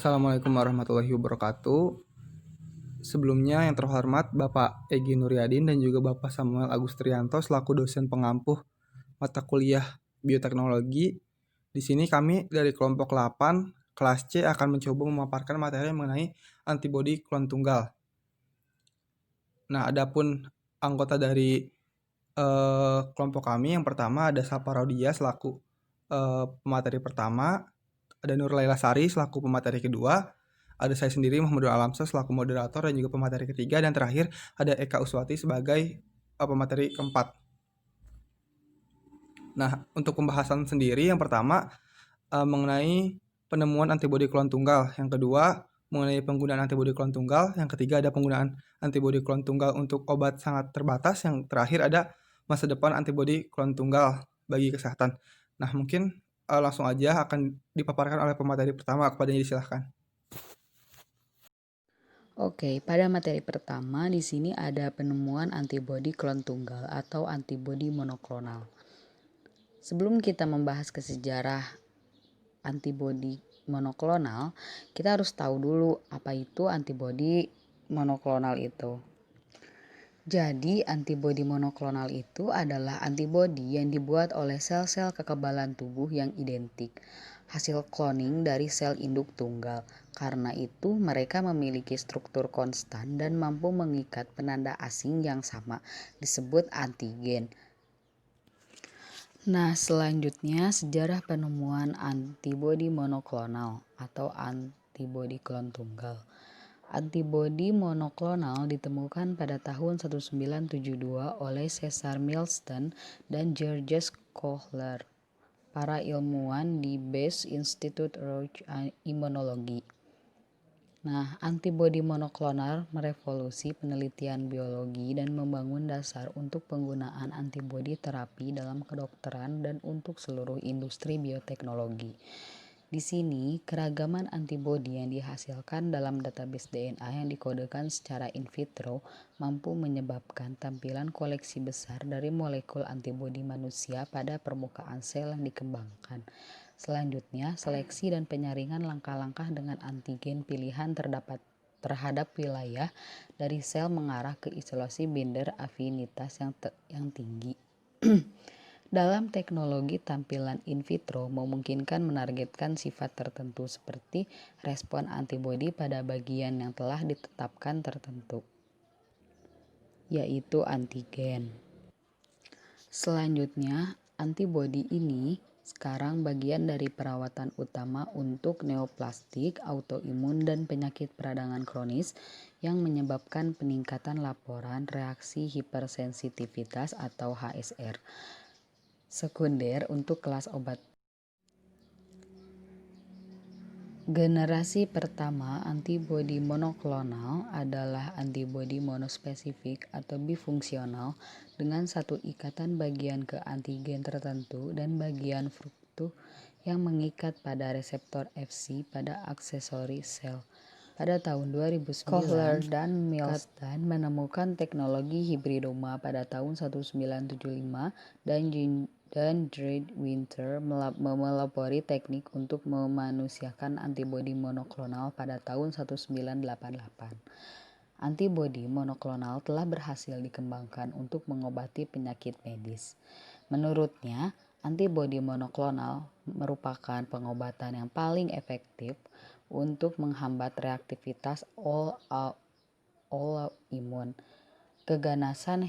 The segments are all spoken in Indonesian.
Assalamualaikum warahmatullahi wabarakatuh. Sebelumnya yang terhormat Bapak Egy Nuryadin dan juga Bapak Samuel Agustrianto selaku dosen pengampuh mata kuliah bioteknologi. Di sini kami dari kelompok 8 kelas C akan mencoba memaparkan materi mengenai antibodi klon tunggal. Nah, adapun anggota dari kelompok kami yang pertama ada Saparodia selaku pemateri pertama, ada Nur Laila Sari selaku pemateri kedua, ada saya sendiri Muhammadul Alamsyah selaku moderator dan juga pemateri ketiga, dan terakhir ada Eka Uswati sebagai pemateri keempat. Nah, untuk pembahasan sendiri yang pertama mengenai penemuan antibodi klon tunggal, yang kedua mengenai penggunaan antibodi klon tunggal, yang ketiga ada penggunaan antibodi klon tunggal untuk obat sangat terbatas, yang terakhir ada masa depan antibodi klon tunggal bagi kesehatan. Nah, mungkin langsung aja akan dipaparkan oleh pemateri pertama, kepadanya disilahkan. Oke, pada materi pertama di sini ada penemuan antibodi klon tunggal atau antibodi monoklonal. Sebelum kita membahas ke sejarah antibodi monoklonal, kita harus tahu dulu apa itu antibodi monoklonal itu. Jadi, antibodi monoklonal itu adalah antibodi yang dibuat oleh sel-sel kekebalan tubuh yang identik, hasil cloning dari sel induk tunggal. Karena itu, mereka memiliki struktur konstan dan mampu mengikat penanda asing yang sama, disebut antigen. Nah, selanjutnya sejarah penemuan antibodi monoklonal atau antibodi klon tunggal. Antibodi monoklonal ditemukan pada tahun 1972 oleh Cesar Milston dan Georges Kohler, para ilmuwan di Base Institut Rouge Immunology. Nah, antibodi monoklonal merevolusi penelitian biologi dan membangun dasar untuk penggunaan antibodi terapi dalam kedokteran dan untuk seluruh industri bioteknologi. Di sini, keragaman antibodi yang dihasilkan dalam database DNA yang dikodekan secara in vitro mampu menyebabkan tampilan koleksi besar dari molekul antibodi manusia pada permukaan sel yang dikembangkan. Selanjutnya, seleksi dan penyaringan langkah-langkah dengan antigen pilihan terhadap wilayah dari sel mengarah ke isolasi binder afinitas yang tinggi. Dalam teknologi tampilan in vitro memungkinkan menargetkan sifat tertentu seperti respon antibodi pada bagian yang telah ditetapkan tertentu, yaitu antigen. Selanjutnya, antibodi ini sekarang bagian dari perawatan utama untuk neoplastik, autoimun, dan penyakit peradangan kronis yang menyebabkan peningkatan laporan reaksi hipersensitivitas atau HSR sekunder untuk kelas obat. Generasi pertama antibodi monoklonal adalah antibodi monospesifik atau bifungsional dengan satu ikatan bagian ke antigen tertentu dan bagian fruktu yang mengikat pada reseptor Fc pada aksesori sel. Pada tahun 2009, Kohler dan Milston menemukan teknologi hibridoma pada tahun 1975 dan Dread Winter melapori teknik untuk memanusiakan antibodi monoklonal pada tahun 1988. Antibodi monoklonal telah berhasil dikembangkan untuk mengobati penyakit medis. Menurutnya, antibodi monoklonal merupakan pengobatan yang paling efektif untuk menghambat reaktivitas autoimun, keganasan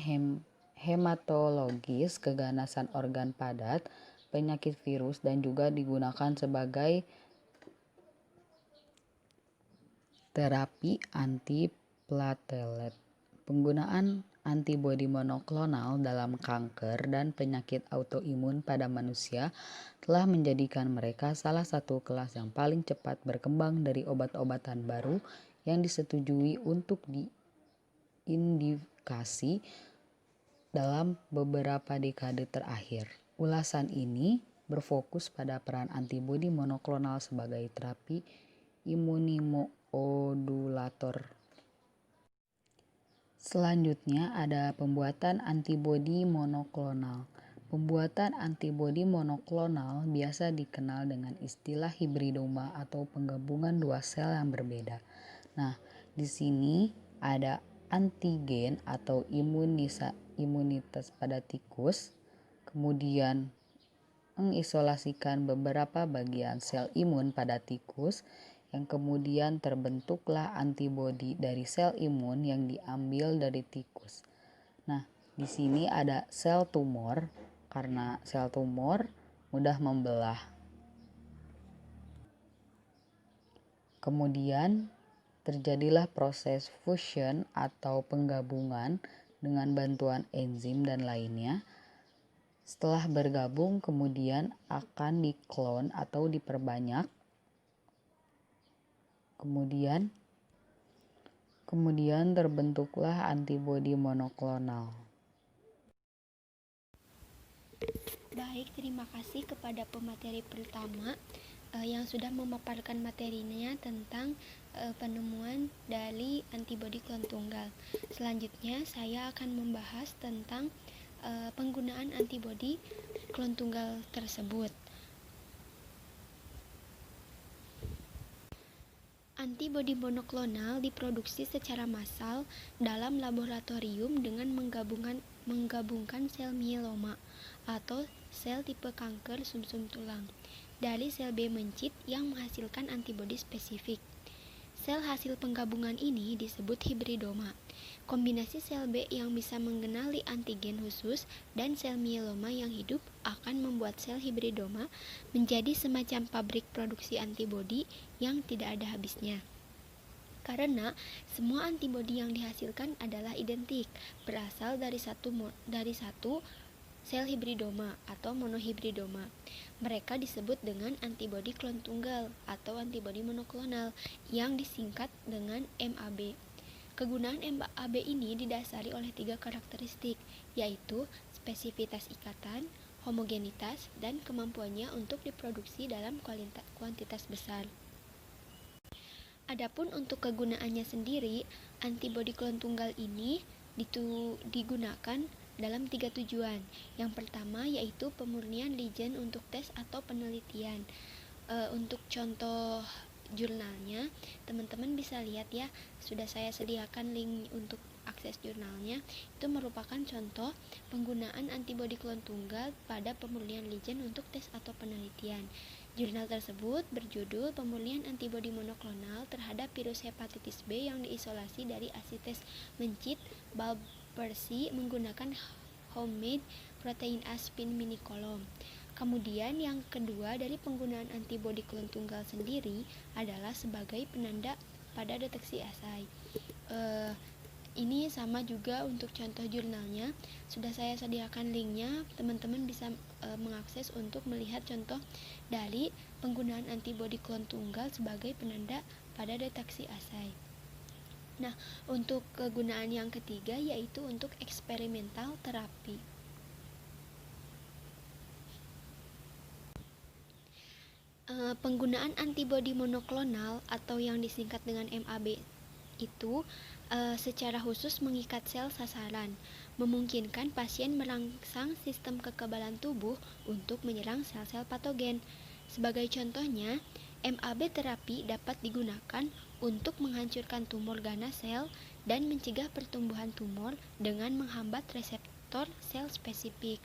hematologis, keganasan organ padat, penyakit virus, dan juga digunakan sebagai terapi antiplatelet. Penggunaan antibodi monoklonal dalam kanker dan penyakit autoimun pada manusia telah menjadikan mereka salah satu kelas yang paling cepat berkembang dari obat-obatan baru yang disetujui untuk diindikasi dalam beberapa dekade terakhir. Ulasan ini berfokus pada peran antibodi monoklonal sebagai terapi imunimodulator. Selanjutnya ada pembuatan antibodi monoklonal. Pembuatan antibodi monoklonal biasa dikenal dengan istilah hibridoma atau penggabungan dua sel yang berbeda. Nah, di sini ada antigen atau imunitas pada tikus, kemudian mengisolasikan beberapa bagian sel imun pada tikus, yang kemudian terbentuklah antibodi dari sel imun yang diambil dari tikus. Nah, di sini ada sel tumor, karena sel tumor mudah membelah. Kemudian terjadilah proses fusion atau penggabungan dengan bantuan enzim dan lainnya. Setelah bergabung kemudian akan diklon atau diperbanyak. Kemudian terbentuklah antibodi monoklonal. Baik, terima kasih kepada pemateri pertama yang sudah memaparkan materinya tentang penemuan dari antibodi klon tunggal. Selanjutnya saya akan membahas tentang penggunaan antibodi klon tunggal tersebut. Antibodi monoklonal diproduksi secara massal dalam laboratorium dengan menggabungkan sel mieloma atau sel tipe kanker sumsum tulang dari sel B mencit yang menghasilkan antibodi spesifik. Sel hasil penggabungan ini disebut hibridoma. Kombinasi sel B yang bisa mengenali antigen khusus dan sel mieloma yang hidup akan membuat sel hibridoma menjadi semacam pabrik produksi antibodi yang tidak ada habisnya. Karena semua antibodi yang dihasilkan adalah identik, berasal dari satu sel hibridoma atau monohibridoma. Mereka disebut dengan antibodi klon tunggal atau antibodi monoklonal yang disingkat dengan MAB. Kegunaan MAB ini didasari oleh 3 karakteristik, yaitu spesifitas ikatan, homogenitas, dan kemampuannya untuk diproduksi dalam kuantitas besar. Adapun untuk kegunaannya sendiri, antibodi klon tunggal ini digunakan dalam 3 tujuan. Yang pertama yaitu pemurnian ligen untuk tes atau penelitian. Untuk contoh jurnalnya, teman-teman bisa lihat ya, sudah saya sediakan link untuk akses jurnalnya. Itu merupakan contoh penggunaan antibodi klon tunggal pada pemurnian ligen untuk tes atau penelitian. Jurnal tersebut berjudul Pemurnian Antibodi Monoklonal terhadap Virus Hepatitis B yang diisolasi dari asites mencit Balbersi menggunakan homemade protein A spin minicolumn. Kemudian yang kedua dari penggunaan antibodi klon tunggal sendiri adalah sebagai penanda pada deteksi asai. Ini sama juga untuk contoh jurnalnya, sudah saya sediakan linknya, teman-teman bisa mengakses untuk melihat contoh dari penggunaan antibodi klon tunggal sebagai penanda pada deteksi asai. Nah, untuk kegunaan yang ketiga yaitu untuk eksperimental terapi. Penggunaan antibodi monoklonal atau yang disingkat dengan MAB itu secara khusus mengikat sel sasaran, memungkinkan pasien merangsang sistem kekebalan tubuh untuk menyerang sel-sel patogen. Sebagai contohnya, MAB terapi dapat digunakan untuk menghancurkan tumor ganas sel dan mencegah pertumbuhan tumor dengan menghambat reseptor sel spesifik.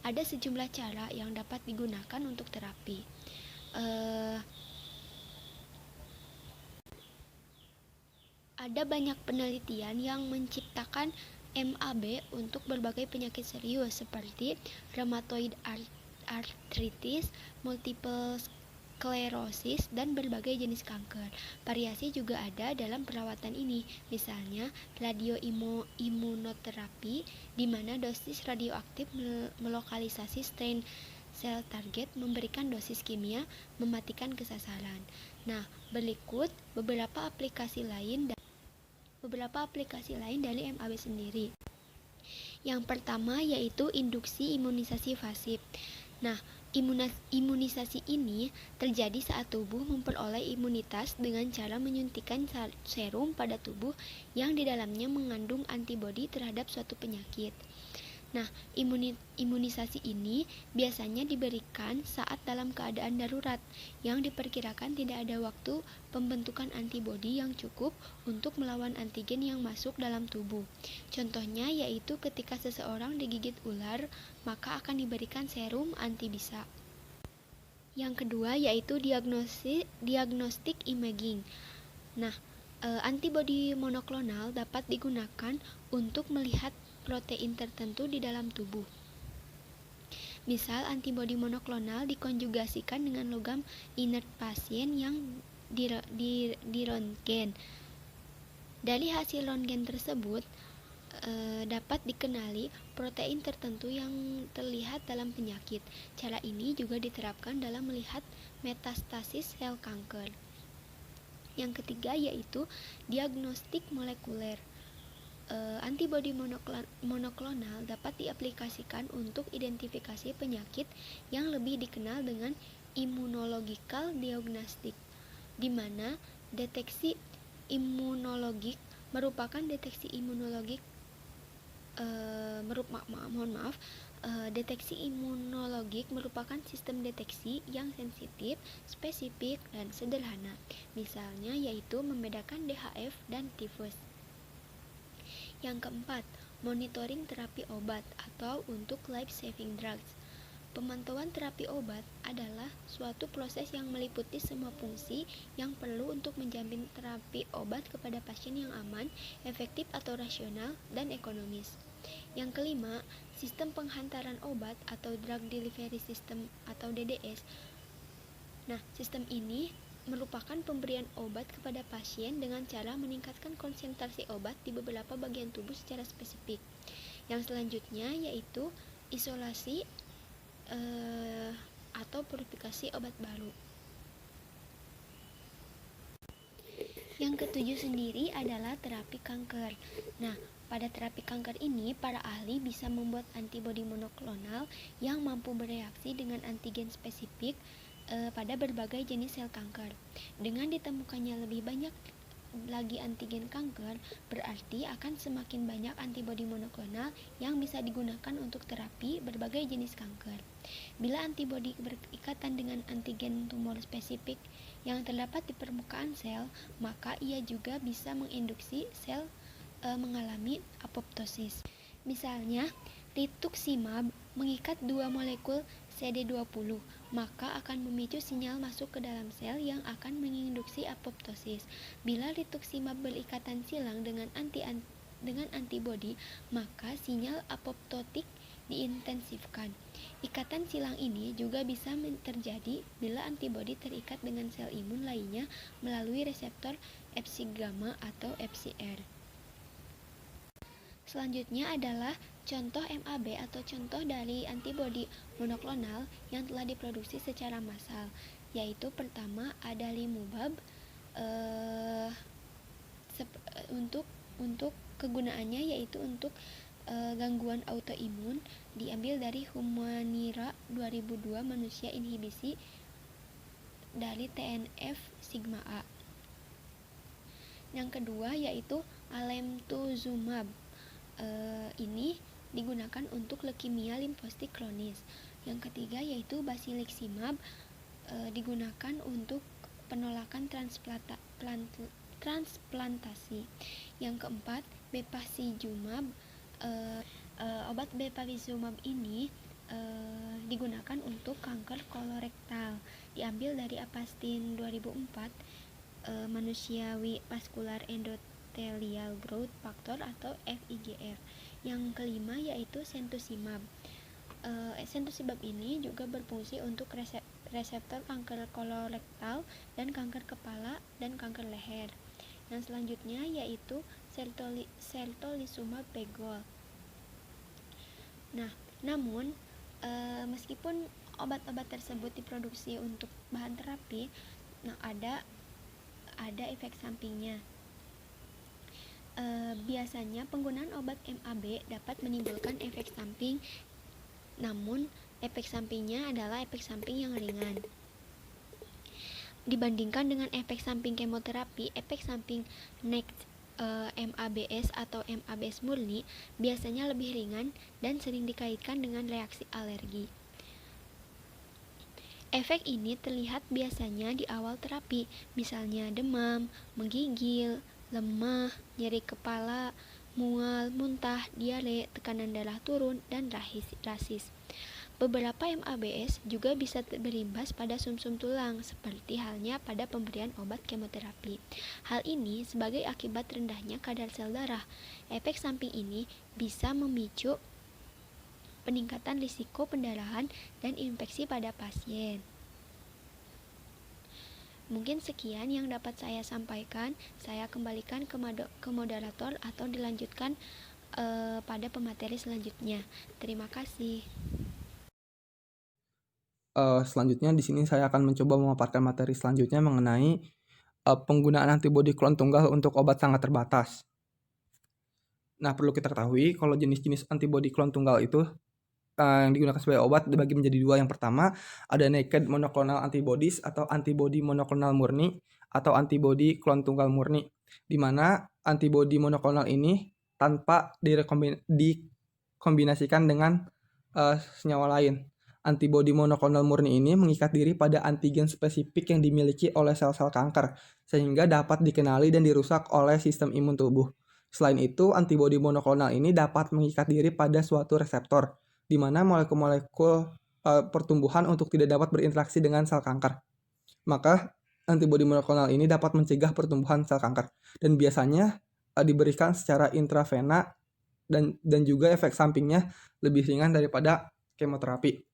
Ada sejumlah cara yang dapat digunakan untuk terapi. Ada banyak penelitian yang menciptakan MAB untuk berbagai penyakit serius seperti rheumatoid arthritis, multiple sklerosis, dan berbagai jenis kanker. Variasi juga ada dalam perawatan ini, misalnya radioimunoterapi, di mana dosis radioaktif melokalisasi strain sel target, memberikan dosis kimia, mematikan ke sasaran. Nah, berikut beberapa aplikasi lain dari MAB sendiri. Yang pertama yaitu induksi imunisasi pasif. Nah, imunisasi ini terjadi saat tubuh memperoleh imunitas dengan cara menyuntikkan serum pada tubuh yang di dalamnya mengandung antibodi terhadap suatu penyakit. Nah, imunisasi ini biasanya diberikan saat dalam keadaan darurat yang diperkirakan tidak ada waktu pembentukan antibodi yang cukup untuk melawan antigen yang masuk dalam tubuh. Contohnya yaitu ketika seseorang digigit ular, maka akan diberikan serum antibisa. Yang kedua yaitu diagnostik imaging. Nah, antibodi monoklonal dapat digunakan untuk melihat protein tertentu di dalam tubuh. Misal, antibodi monoklonal dikonjugasikan dengan logam inert pasien yang diröntgen. Dari hasil röntgen tersebut dapat dikenali protein tertentu yang terlihat dalam penyakit. Cara ini juga diterapkan dalam melihat metastasis sel kanker. Yang ketiga yaitu diagnostik molekuler. Antibodi monoklonal dapat diaplikasikan untuk identifikasi penyakit yang lebih dikenal dengan immunological diagnostic, di mana deteksi imunologik merupakan sistem deteksi yang sensitif, spesifik, dan sederhana. Misalnya yaitu membedakan DHF dan tifus. Yang keempat, monitoring terapi obat atau untuk life-saving drugs. Pemantauan terapi obat adalah suatu proses yang meliputi semua fungsi yang perlu untuk menjamin terapi obat kepada pasien yang aman, efektif atau rasional, dan ekonomis. Yang kelima, sistem penghantaran obat atau drug delivery system atau DDS. Nah, sistem ini merupakan pemberian obat kepada pasien dengan cara meningkatkan konsentrasi obat di beberapa bagian tubuh secara spesifik. Yang selanjutnya yaitu isolasi atau purifikasi obat baru. Yang ketujuh sendiri adalah terapi kanker. Nah, pada terapi kanker ini, para ahli bisa membuat antibodi monoklonal yang mampu bereaksi dengan antigen spesifik pada berbagai jenis sel kanker. Dengan ditemukannya lebih banyak lagi antigen kanker, berarti akan semakin banyak antibodi monoklonal yang bisa digunakan untuk terapi berbagai jenis kanker. Bila antibodi berikatan dengan antigen tumor spesifik yang terdapat di permukaan sel, maka ia juga bisa menginduksi sel mengalami apoptosis. Misalnya, rituximab mengikat dua molekul CD20, maka akan memicu sinyal masuk ke dalam sel yang akan menginduksi apoptosis. Bila rituximab berikatan silang dengan antibodi, maka sinyal apoptotik diintensifkan. Ikatan silang ini juga bisa terjadi bila antibodi terikat dengan sel imun lainnya melalui reseptor Fc gamma atau FcR. Selanjutnya adalah contoh MAB atau contoh dari antibodi monoklonal yang telah diproduksi secara massal, yaitu pertama adalimumab untuk kegunaannya yaitu untuk gangguan autoimun, diambil dari Humanira 2002 manusia inhibisi dari TNF sigma A. Yang kedua yaitu alemtuzumab. Ini digunakan untuk leukemia limfosit kronis. Yang ketiga yaitu basiliximab, digunakan untuk penolakan transplantasi. Yang keempat bevacizumab. Obat bevacizumab ini digunakan untuk kanker kolorektal, diambil dari Avastin 2004 manusiawi vascular endothelial growth factor atau VEGF. Yang kelima yaitu sentusimab. Sentusimab ini juga berfungsi untuk reseptor kanker kolorektal dan kanker kepala dan kanker leher. Yang selanjutnya yaitu sertolizumab pegol. Nah, namun meskipun obat-obat tersebut diproduksi untuk bahan terapi, ada efek sampingnya. Biasanya penggunaan obat MAB dapat menimbulkan efek samping, namun efek sampingnya adalah efek samping yang ringan. Dibandingkan dengan efek samping kemoterapi, efek samping MABS atau MABS murni biasanya lebih ringan dan sering dikaitkan dengan reaksi alergi. Efek ini terlihat biasanya di awal terapi, misalnya demam, menggigil, lemah, nyeri kepala, mual, muntah, diare, tekanan darah turun, dan rasis. Beberapa MABS juga bisa berimbas pada sumsum tulang, seperti halnya pada pemberian obat kemoterapi. Hal ini sebagai akibat rendahnya kadar sel darah. Efek samping ini bisa memicu peningkatan risiko pendarahan dan infeksi pada pasien. Mungkin sekian yang dapat saya sampaikan. Saya kembalikan ke moderator atau dilanjutkan pada pemateri selanjutnya. Terima kasih. Selanjutnya di sini saya akan mencoba memaparkan materi selanjutnya mengenai penggunaan antibodi klon tunggal untuk obat sangat terbatas. Nah, perlu kita ketahui kalau jenis-jenis antibodi klon tunggal itu yang digunakan sebagai obat dibagi menjadi dua. Yang pertama ada naked monoclonal antibodies atau antibodi monoklonal murni atau antibodi klon tunggal murni, di mana antibodi monoklonal ini tanpa dikombinasikan dengan senyawa lain. Antibodi monoklonal murni ini mengikat diri pada antigen spesifik yang dimiliki oleh sel-sel kanker, sehingga dapat dikenali dan dirusak oleh sistem imun tubuh. Selain itu, antibodi monoklonal ini dapat mengikat diri pada suatu reseptor, di mana molekul-molekul pertumbuhan untuk tidak dapat berinteraksi dengan sel kanker. Maka, antibodi monoklonal ini dapat mencegah pertumbuhan sel kanker, dan biasanya diberikan secara intravena dan juga efek sampingnya lebih ringan daripada kemoterapi.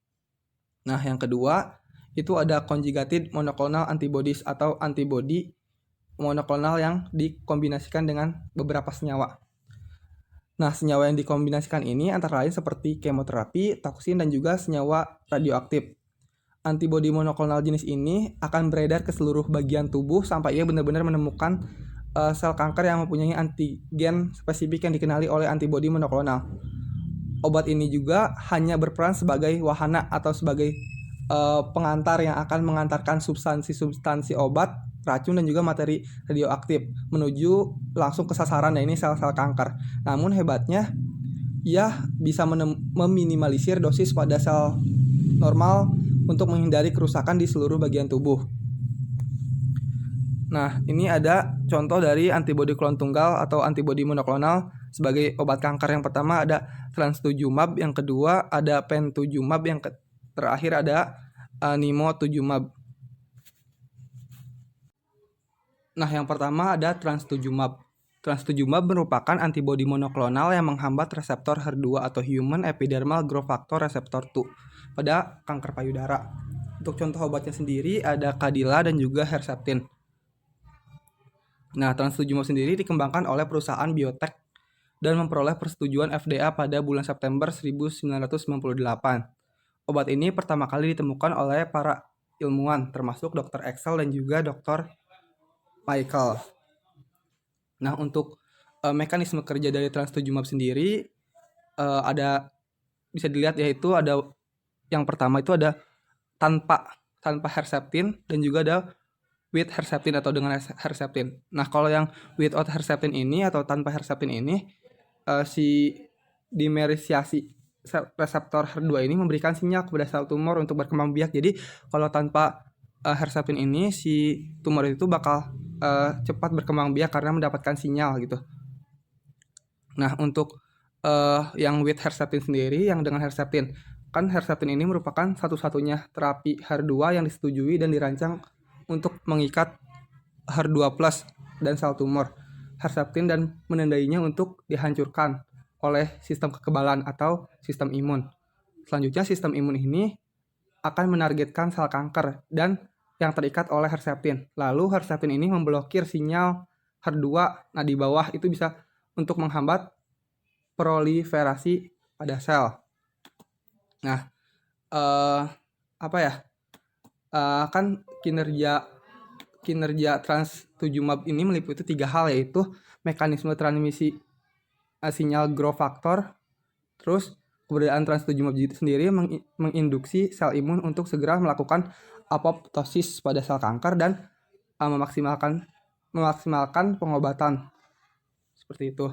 Nah, yang kedua itu ada conjugated monoclonal antibodies atau antibodi monoklonal yang dikombinasikan dengan beberapa senyawa. Nah, senyawa yang dikombinasikan ini antara lain seperti kemoterapi, toksin, dan juga senyawa radioaktif. Antibodi monoklonal jenis ini akan beredar ke seluruh bagian tubuh sampai ia benar-benar menemukan sel kanker yang mempunyai antigen spesifik yang dikenali oleh antibodi monoklonal. Obat ini juga hanya berperan sebagai wahana atau sebagai pengantar yang akan mengantarkan substansi-substansi obat, racun, dan juga materi radioaktif menuju langsung ke sasaran, yaitu sel-sel kanker. Namun hebatnya, ia bisa meminimalisir dosis pada sel normal untuk menghindari kerusakan di seluruh bagian tubuh. Nah, ini ada contoh dari antibodi klon tunggal atau antibodi monoklonal sebagai obat kanker. Yang pertama ada trastuzumab, yang kedua ada pembrolizumab, yang terakhir ada nivolumab. Nah, yang pertama ada trastuzumab. Trastuzumab merupakan antibodi monoklonal yang menghambat reseptor HER2 atau Human Epidermal Growth Factor Receptor 2 pada kanker payudara. Untuk contoh obatnya sendiri ada Kadila dan juga Herceptin. Nah, trastuzumab sendiri dikembangkan oleh perusahaan biotek dan memperoleh persetujuan FDA pada bulan September 1998. Obat ini pertama kali ditemukan oleh para ilmuwan, termasuk Dr. Excel dan juga Dr. Michael. Nah, untuk mekanisme kerja dari trastuzumab sendiri ada bisa dilihat, yaitu ada yang pertama itu ada tanpa Herceptin dan juga ada with Herceptin atau dengan Herceptin. Nah, kalau yang without Herceptin ini atau tanpa Herceptin ini si dimerisiasi reseptor HER2 ini memberikan sinyal kepada sel tumor untuk berkembang biak. Jadi kalau tanpa Herceptin ini si tumor itu bakal cepat berkembang biak karena mendapatkan sinyal gitu. Nah, untuk yang with Herceptin sendiri, yang dengan Herceptin, kan Herceptin ini merupakan satu-satunya terapi HER2 yang disetujui dan dirancang untuk mengikat HER2+ dan sel tumor Herceptin dan menandainya untuk dihancurkan oleh sistem kekebalan atau sistem imun. Selanjutnya, sistem imun ini akan menargetkan sel kanker dan yang terikat oleh Herceptin. Lalu Herceptin ini memblokir sinyal HER2. Nah, di bawah itu bisa untuk menghambat proliferasi pada sel. Nah, kan kinerja trastuzumab ini meliputi 3 hal, yaitu mekanisme transmisi sinyal growth factor, terus keberadaan trastuzumab sendiri menginduksi sel imun untuk segera melakukan apoptosis pada sel kanker dan memaksimalkan pengobatan. Seperti itu.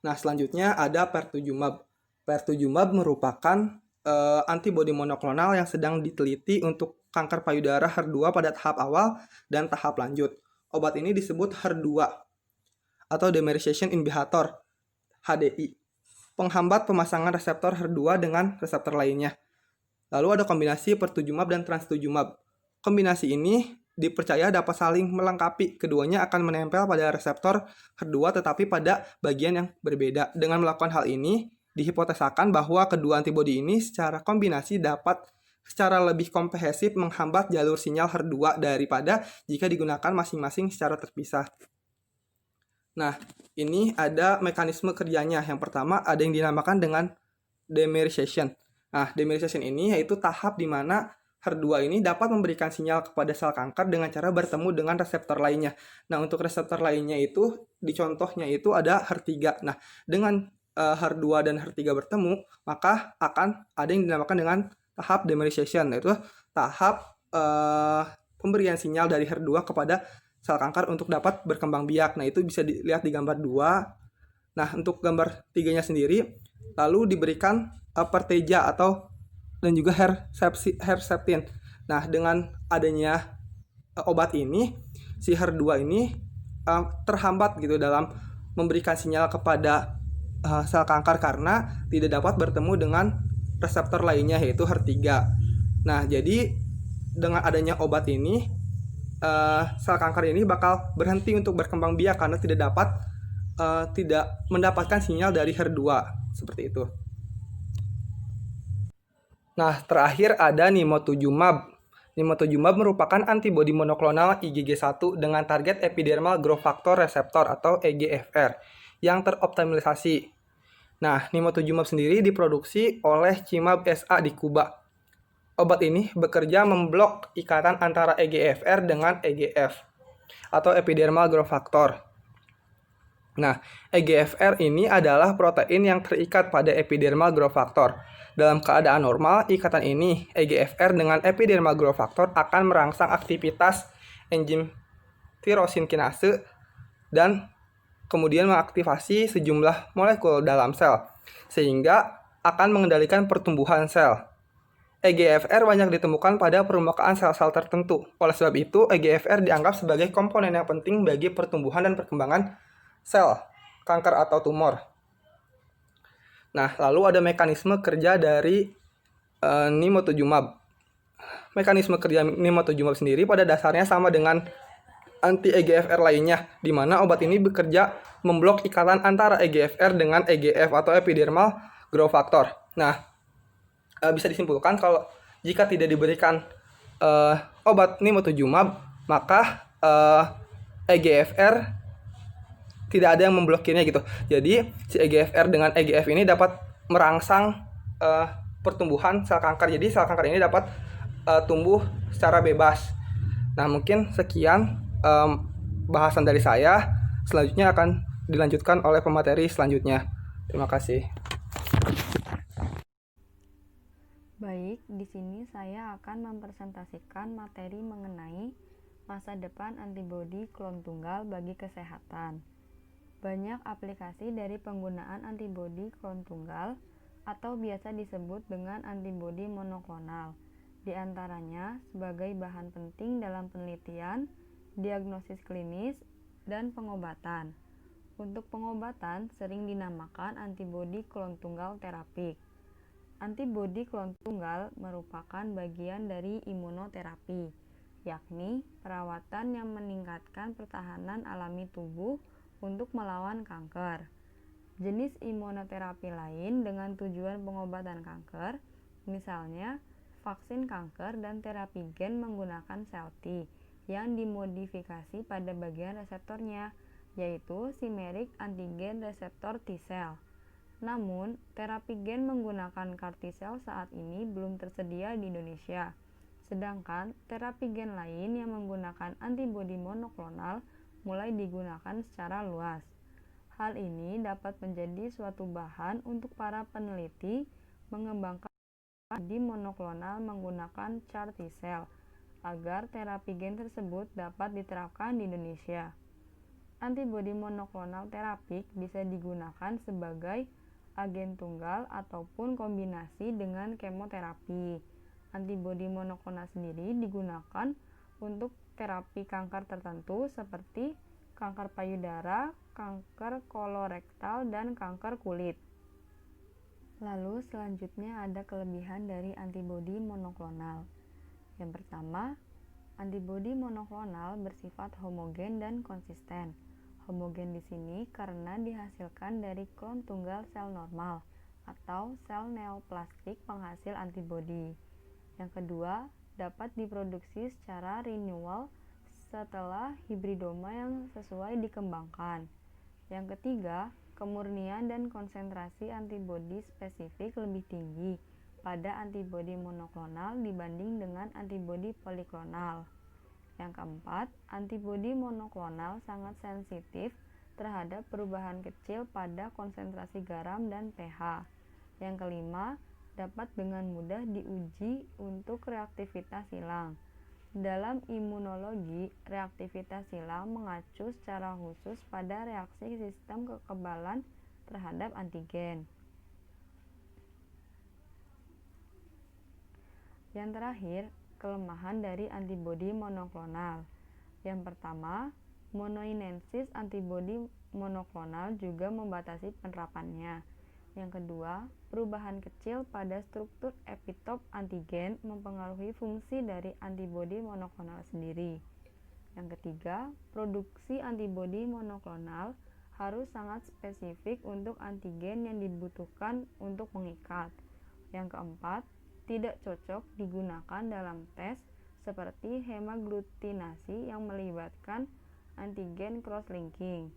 Nah, selanjutnya ada pertuzumab. Pertuzumab merupakan antibodi monoklonal yang sedang diteliti untuk kanker payudara HER2 pada tahap awal dan tahap lanjut. Obat ini disebut HER2 atau dimerization inhibitor HDI, penghambat pemasangan reseptor HER2 dengan reseptor lainnya. Lalu ada kombinasi pertuzumab dan trastuzumab. Kombinasi ini dipercaya dapat saling melengkapi. Keduanya akan menempel pada reseptor HER2 tetapi pada bagian yang berbeda. Dengan melakukan hal ini, dihipotesakan bahwa kedua antibodi ini secara kombinasi dapat secara lebih komprehensif menghambat jalur sinyal HER2 daripada jika digunakan masing-masing secara terpisah. Nah, ini ada mekanisme kerjanya. Yang pertama ada yang dinamakan dengan dimerization. Nah, dimerization ini yaitu tahap di mana HER2 ini dapat memberikan sinyal kepada sel kanker dengan cara bertemu dengan reseptor lainnya. Nah, untuk reseptor lainnya itu, di contohnya itu ada HER3. Nah, dengan HER2 dan HER3 bertemu, maka akan ada yang dinamakan dengan tahap dimerization, yaitu tahap pemberian sinyal dari HER2 kepada sel kanker untuk dapat berkembang biak. Nah, itu bisa dilihat di gambar 2. Nah, untuk gambar 3-nya sendiri, lalu diberikan Perteja dan juga Herceptin. Nah, dengan adanya obat ini, si HER2 ini terhambat gitu dalam memberikan sinyal kepada sel kanker karena tidak dapat bertemu dengan reseptor lainnya yaitu HER3. Nah, jadi dengan adanya obat ini, sel kanker ini bakal berhenti untuk berkembang biak karena tidak mendapatkan sinyal dari HER2 seperti itu. Nah, terakhir ada Nivolumab. Nivolumab merupakan antibodi monoklonal IgG1 dengan target epidermal growth factor receptor atau EGFR yang teroptimalisasi. Nah, Nivolumab sendiri diproduksi oleh Cimab SA di Kuba. Obat ini bekerja memblok ikatan antara EGFR dengan EGF atau epidermal growth factor. Nah, EGFR ini adalah protein yang terikat pada epidermal growth factor. Dalam keadaan normal, ikatan ini EGFR dengan epidermal growth factor akan merangsang aktivitas enzim tirosin kinase dan kemudian mengaktifasi sejumlah molekul dalam sel sehingga akan mengendalikan pertumbuhan sel. EGFR banyak ditemukan pada permukaan sel-sel tertentu. Oleh sebab itu, EGFR dianggap sebagai komponen yang penting bagi pertumbuhan dan perkembangan sel kanker atau tumor. Nah, lalu ada mekanisme kerja dari Nivolumab. Mekanisme kerja Nivolumab sendiri pada dasarnya sama dengan anti-EGFR lainnya, di mana obat ini bekerja memblok ikatan antara EGFR dengan EGF atau epidermal growth factor. Nah, bisa disimpulkan kalau jika tidak diberikan obat Nivolumab, maka EGFR tidak ada yang memblokirnya gitu. Jadi si EGFR dengan EGF ini dapat merangsang pertumbuhan sel kanker. Jadi sel kanker ini dapat tumbuh secara bebas. Nah, mungkin sekian bahasan dari saya. Selanjutnya akan dilanjutkan oleh pemateri selanjutnya. Terima kasih. Baik, di sini saya akan mempresentasikan materi mengenai masa depan antibodi klon tunggal bagi kesehatan. Banyak aplikasi dari penggunaan antibodi klon tunggal atau biasa disebut dengan antibodi monoklonal, di antaranya sebagai bahan penting dalam penelitian, diagnosis klinis, dan pengobatan. Untuk pengobatan sering dinamakan antibodi klon tunggal terapik. Antibodi klon tunggal merupakan bagian dari imunoterapi, yakni perawatan yang meningkatkan pertahanan alami tubuh untuk melawan kanker. Jenis imunoterapi lain dengan tujuan pengobatan kanker, misalnya vaksin kanker dan terapi gen menggunakan sel T yang dimodifikasi pada bagian reseptornya, yaitu chimeric antigen reseptor T-cell. Namun, terapi gen menggunakan CAR T-cell saat ini belum tersedia di Indonesia. Sedangkan terapi gen lain yang menggunakan antibodi monoklonal mulai digunakan secara luas. Hal ini dapat menjadi suatu bahan untuk para peneliti mengembangkan antibodi monoklonal menggunakan CAR T-cell agar terapi gen tersebut dapat diterapkan di Indonesia. Antibodi monoklonal terapik bisa digunakan sebagai agen tunggal ataupun kombinasi dengan kemoterapi. Antibodi monoklonal sendiri digunakan untuk terapi kanker tertentu seperti kanker payudara, kanker kolorektal, dan kanker kulit. Lalu selanjutnya ada kelebihan dari antibodi monoklonal. Yang pertama, antibodi monoklonal bersifat homogen dan konsisten. Homogen di sini karena dihasilkan dari klon tunggal sel normal atau sel neoplastik penghasil antibodi. Yang kedua, dapat diproduksi secara renewal setelah hibridoma yang sesuai dikembangkan. Yang ketiga, kemurnian dan konsentrasi antibodi spesifik lebih tinggi pada antibodi monoklonal dibanding dengan antibodi poliklonal. Yang keempat, antibodi monoklonal sangat sensitif terhadap perubahan kecil pada konsentrasi garam dan pH. Yang kelima, dapat dengan mudah diuji untuk reaktivitas silang. Dalam imunologi, reaktivitas silang mengacu secara khusus pada reaksi sistem kekebalan terhadap antigen. Yang terakhir, kelemahan dari antibodi monoklonal. Yang pertama, monoinensis antibodi monoklonal juga membatasi penerapannya. Yang kedua, perubahan kecil pada struktur epitop antigen mempengaruhi fungsi dari antibodi monoklonal sendiri. Yang ketiga, produksi antibodi monoklonal harus sangat spesifik untuk antigen yang dibutuhkan untuk mengikat. Yang keempat, tidak cocok digunakan dalam tes seperti hemaglutinasi yang melibatkan antigen cross-linking.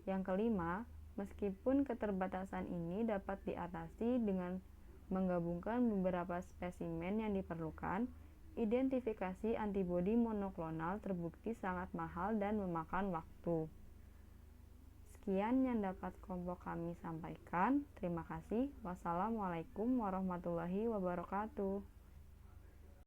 Yang kelima, meskipun keterbatasan ini dapat diatasi dengan menggabungkan beberapa spesimen yang diperlukan, identifikasi antibodi monoklonal terbukti sangat mahal dan memakan waktu. Sekian yang dapat kelompok kami sampaikan. Terima kasih. Wassalamualaikum warahmatullahi wabarakatuh.